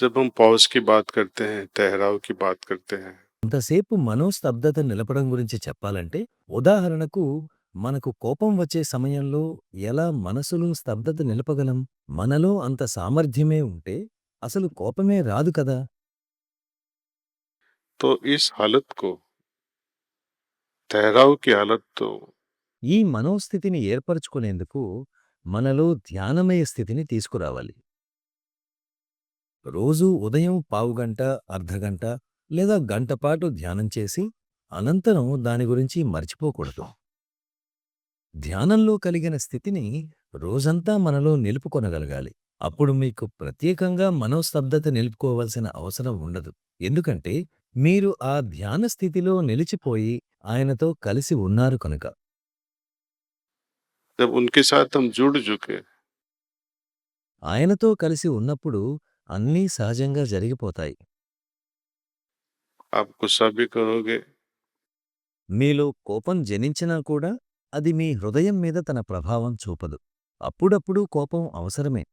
जब हम पॉज़ की बात करते हैं, ठहराव की बात करते हैं, ఇంతసేపు మనోస్తబ్దత నిలపడం గురించి చెప్పాలంటే, ఉదాహరణకు మనకు కోపం వచ్చే సమయంలో ఎలా మనసులో స్తబ్దత నిలపగలం? మనలో అంత సామర్థ్యమే ఉంటే అసలు కోపమే రాదు కదా! तो इस हालत को ठहराव की हालत तो ఈ మనోస్థితిని ఏర్పరచుకునేందుకు మనలో ధ్యానమయ స్థితిని తీసుకురావాలి. రోజూ ఉదయం పావుగంట, అర్ధగంట లేదా గంటపాటు ధ్యానం చేసి, అనంతరం దాని గురించి మర్చిపోకూడదు. ధ్యానంలో కలిగిన స్థితిని రోజంతా మనలో నిలుపుకొనగలగాలి. అప్పుడు మీకు ప్రత్యేకంగా మనోస్తబ్దత నిలుపుకోవలసిన అవసరం ఉండదు. ఎందుకంటే మీరు ఆ ధ్యాన స్థితిలో నిలిచిపోయి ఆయనతో కలిసి ఉన్నారు కనుక. जब उनके साथ हम जुड़ चुके, ఆయనతో కలిసి ఉన్నప్పుడు అన్నీ సహజంగా జరిగిపోతాయి. आप गुस्सा भी करोगे, మీలో కోపం జనించినా కూడా అది మీ హృదయం మీద తన ప్రభావం చూపదు. అప్పుడప్పుడు కోపం అవసరమే.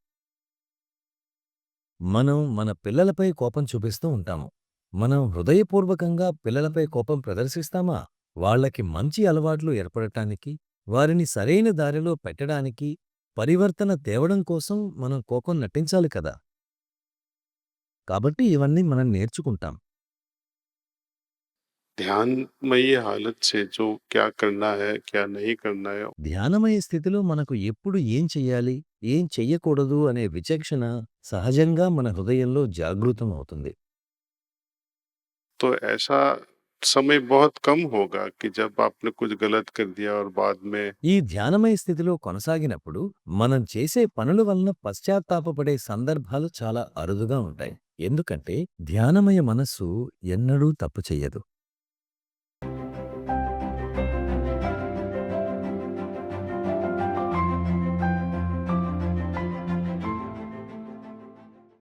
మనం మన పిల్లలపై కోపం చూపిస్తూ ఉంటాము. మనం హృదయపూర్వకంగా పిల్లలపై కోపం ప్రదర్శిస్తామా? వాళ్ళకి మంచి అలవాట్లు ఏర్పడటానికి, వారిని సరైన దారిలో పెట్టడానికి, పరివర్తన తేవడం కోసం మనం కోపం నటించాలి కదా! కాబట్టి ఇవన్నీ మనం నేర్చుకుంటాం. ध्यानमयी हालत से जो क्या करना है, क्या नहीं करना है, ధ్యానమయ స్థితిలో మనకు ఎప్పుడు ఏం చెయ్యాలి, ఏం చెయ్యకూడదు అనే విచక్షణ సహజంగా మన హృదయంలో జాగృతం అవుతుంది. तो ऐसा समय बहुत कम होगा कि जब आपने कुछ गलत कर दिया और बाद में ఈ ధ్యానమయ స్థితిలో కొనసాగినప్పుడు మనం చేసే పనుల వలన పశ్చాత్తాపపడే సందర్భాలు చాలా అరుదుగా ఉంటాయి. ఎందుకంటే ధ్యానమయ మనస్సు ఎన్నడూ తప్పు చెయ్యదు.